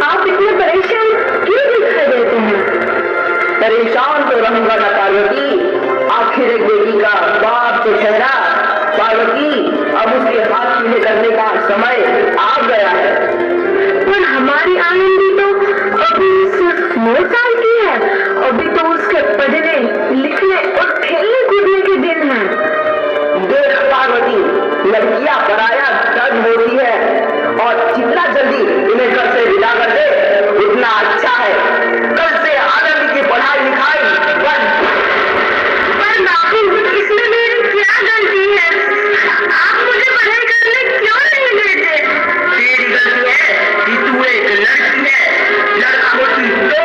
आप इतने परेशान क्यों दिखाई देते हैं? परेशान तो रहूंगा ना पार्वती, आखिर एक बेटी का बाप से ठहरा। पार्वती, अब उसके हाथ पीले करने का समय आ गया है। पर हमारी आनंदी तो अभी सिर्फ 9 साल की है। अभी तो उसके पढ़ने लिखने और खेलने कूदने के दिन है। देख पार्वती, लड़कियां पराया धन होती है और जितना जल्दी इन्हें घर से विदा कर दे उतना अच्छा है। कल से आनंद की पढ़ाई लिखाई बंद। पर बापू, इसमें मेरी क्या गलती है? आप मुझे पढ़ाई करने क्यों नहीं देते? तेरी गलती है कि तू एक लड़की है। लड़का होती तो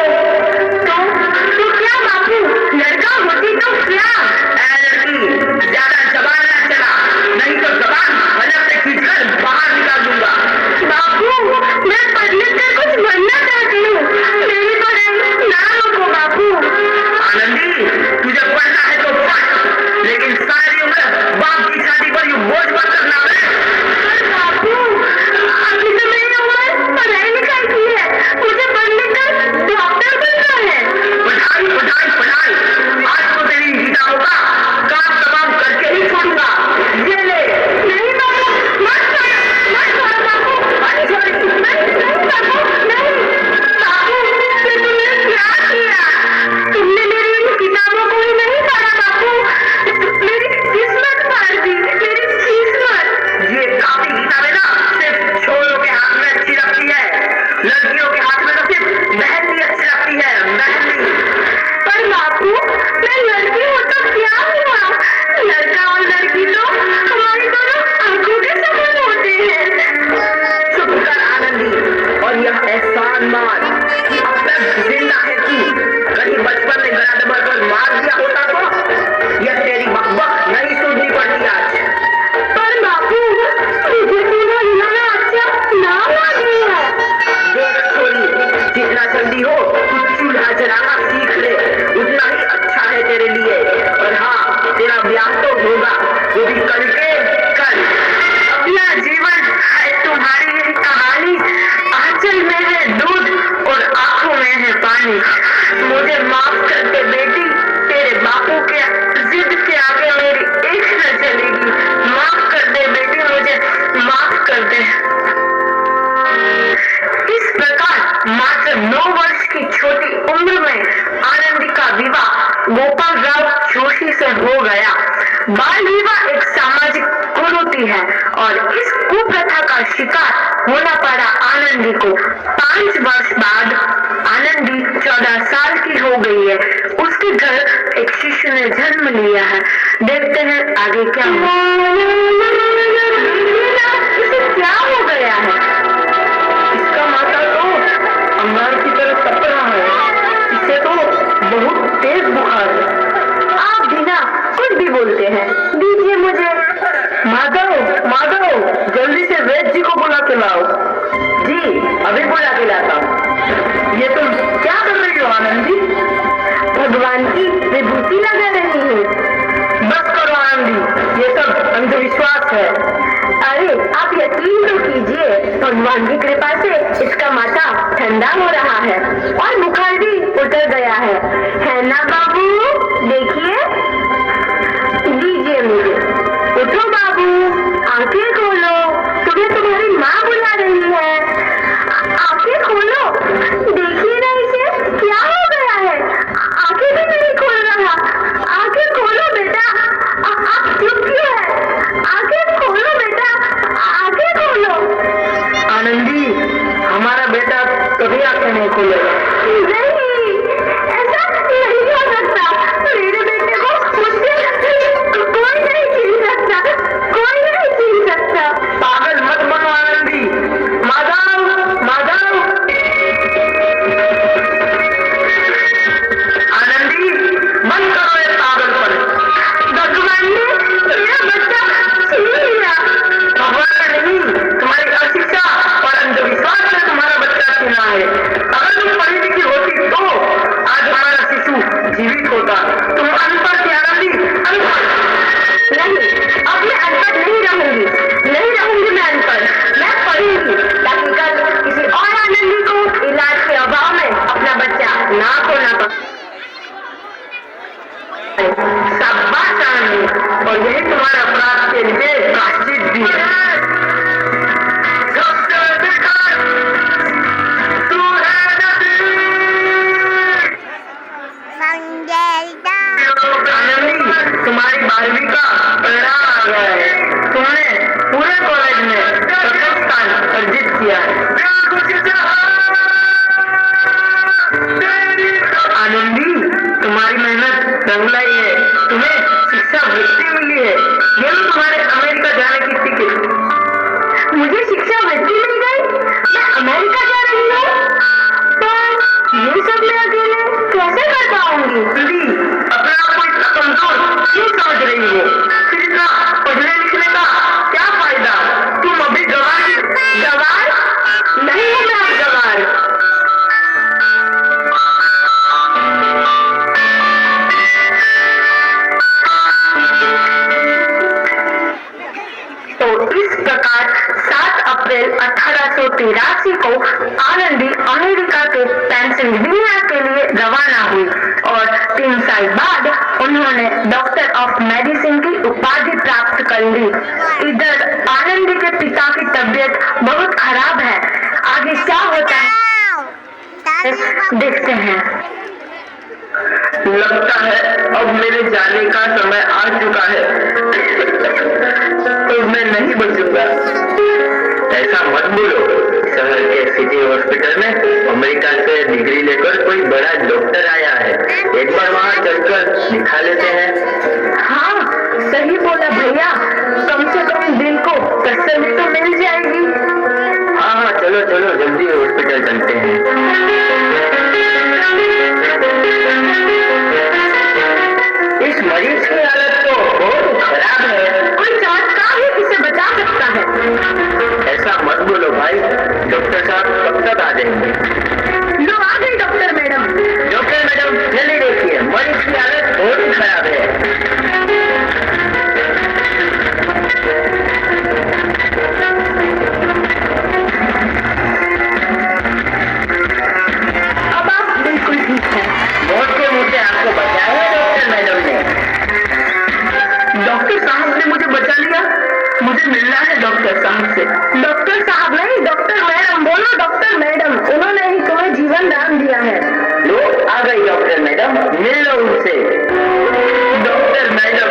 क्या बापू? लड़का होती तो क्या? लड़की, ज्यादा जबान ना चला, नहीं तो जबान हलक से खींचकर बाहर निकाल दूंगा। बापू, मैं पढ़ लिख कर कुछ बनना चाहती हूँ। मेरी पढ़ाई ना रोको बापू। आनंदी, तुझे पढ़ना है तो पढ़, लेकिन सारी उम्र बाप की छाती पर यूं बोझ मत करना है। पर बापू, अभी तो मेरी उम्र पढ़ाई लिखाई की है। मुझे पढ़ लिख कर डॉक्टर बनना है। पढ़ाई पढ़ाई पढ़ाई, आज तो तेरी किताबों का काम तमाम करके ही छोड़ूंगा। ये ले। नहीं बापू, मत छोड़ो, मत छोड़ो बापू। अरे छोड़। नहीं बापू, नहीं। बापू, ये तुमने क्या किया? तुमने मेरी इन किताबों को ही नहीं पढ़ा बापू। मेरी किस्मत फाड़ दी, मेरी किस्मत। ये काफी किताबें ना सिर्फ छोरों के हाथ में अच्छी लगती है, लड़कियों के हाथ में तो सिर्फ मेहंदी अच्छी लगती है, मेहंदी। पर बापू, मैं लड़की हूँ तो क्या हुआ? लड़का और लड़की तो हमारी दोनों आंखों के समान होते हैं। चुप कर आनंदी, और यह एहसान मान कि अब तक जिंदा है तू। कहीं बचपन में गला दबाकर मार दिया होता तो यह तेरी बकबक नहीं सुननी पड़ती आज। पर बापू, मुझे तीनों इन्होंने अच्छा नाम लगी है। देख छोरी, जितना जल्दी हो तू चूल्हा जलाना सीख ले, उतना ही अच्छा है तेरे लिए। और हाँ, तेरा ब्याह तो होगा, वो भी कल के कल। अपना जीवन है तुम्हारी ये कहानी, आंचल में है दूध और आंखों में है पानी। मुझे माफ कर दे बेटी, तेरे बापू के जिद के आगे मेरी एक न चलेगी। माफ कर दे बेटी, मुझे माफ कर दे। इस प्रकार मात्र 9 वर्ष की छोटी उम्र में आनंदी का विवाह गोपाल राव जोशी से हो गया। बाल विवाह एक सामाजिक कुरीति है और इस कुप्रथा का शिकार होना पड़ा आनंदी को। 5 वर्ष बाद आनंदी 14 साल की हो गई है। उसके घर एक शिशु ने जन्म लिया है। देखते हैं आगे क्या हुआ। इसे क्या हो गया है? इसका माता तो अंगार की तरह तप रहा है। इसे तो बहुत तेज बुखार है। आप बिना कुछ भी बोलते हैं, दीजिए मुझे। माधव, माधव, जल्दी से वैद्य जी को बुला के लाओ। जी, अभी बुला के लाता हूँ। ये तुम क्या कर रही हो आनंदी? भगवान की विभूति लगा रही हूँ। बस करो आनंदी, ये सब अंधविश्वास है। अरे आप यकीन तो कीजिए, भगवान की कृपा से इसका माथा ठंडा हो रहा है और बुखार भी उतर गया है ना बाबू? देखिए, दीजिए मुझे। उठो बाबू, आंखें खोलो, तुम्हें तुम्हारी माँ बुला रही है। आंखें खोलो, देखिए ना इसे क्या हो गया है। आंखें भी नहीं खोल रहा। आंखें खोलो बेटा। आप चुप क्यों है? आंखें खोलो बेटा, आंखें खोलो। आनंदी, हमारा बेटा कभी आंखें नहीं खोलेगा। नहीं, ऐसा नहीं हो सकता। मेरे बेटे को मुझसे कोई नहीं छीन सकता, कोई नहीं छीन सकता। पागल मत बनो आनंदी। माधव, माधव। आनंदी, बंद करो ये पागलपन। भगवान ने मेरा बच्चा छीन लिया। भगवान ने नहीं, तुम्हारी अशिक्षा और अंधविश्वास से तुम्हारा बच्चा छीना है। अगर तुम पढ़ी लिखी 1883 को आनंदी अमेरिका के पेंसिल्वेनिया के लिए रवाना हुई और 3 साल बाद उन्होंने डॉक्टर ऑफ मेडिसिन की उपाधि प्राप्त कर ली। इधर आनंदी के पिता की तबीयत बहुत खराब है। आगे क्या होता है देखते हैं। लगता है अब मेरे जाने का समय आ चुका है। तो मैं नहीं बचूंगा। ऐसा मत बोलो। शहर के सिटी हॉस्पिटल में अमेरिका से डिग्री लेकर कोई बड़ा डॉक्टर आया है। एक बार वहाँ चलकर दिखा लेते हैं। हाँ, सही बोला भैया। कम से कम दिल को तसल्ली तो मिल जाएगी। हाँ हाँ, चलो चलो जल्दी हॉस्पिटल चलते हैं। इस मरीज की हालत तो बहुत खराब है। कोई चमत्कार ही इसे बचा सकता है। ऐसा मत बोलो भाई। डॉक्टर साहब कब तक आ जाएंगे? लो आ गई डॉक्टर मैडम। डॉक्टर मैडम जल्दी देखिए, मरीज की हालत बहुत खराब है। अब आप बिल्कुल ठीक हैं। मोटे मोटे आपको बचाया है डॉक्टर मैडम ने। डॉक्टर साहब ने मुझे बचा लिया। मुझे मिलना है डॉक्टर साहब से। डॉक्टर साहब नहीं, डॉक्टर मैडम बोलो। डॉक्टर मैडम, उन्होंने ही तुम्हें जीवन दान दिया है। लो आ गई डॉक्टर मैडम, मिल लो उनसे। डॉक्टर मैडम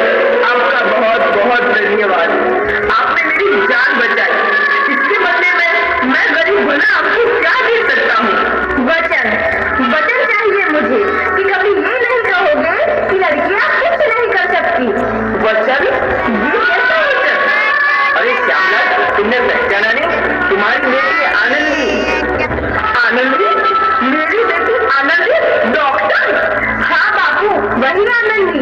आपका बहुत बहुत धन्यवाद। आपने मेरी जान बचाई। इसके बदले में मैं गरीब भला आपको क्या दे सकता हूँ? वचन चाहिए मुझे कि कभी ये नहीं कहोगे कि लड़कियां कुछ नहीं कर सकती। वचन? ये कैसा वचन? अरे श्यामलाल, तुमने पहचाना नहीं? तुम्हारी बेटी आनंदी। आनंदी? मेरी बेटी आनंदी? डॉक्टर? हाँ बाबू, वही आनंदी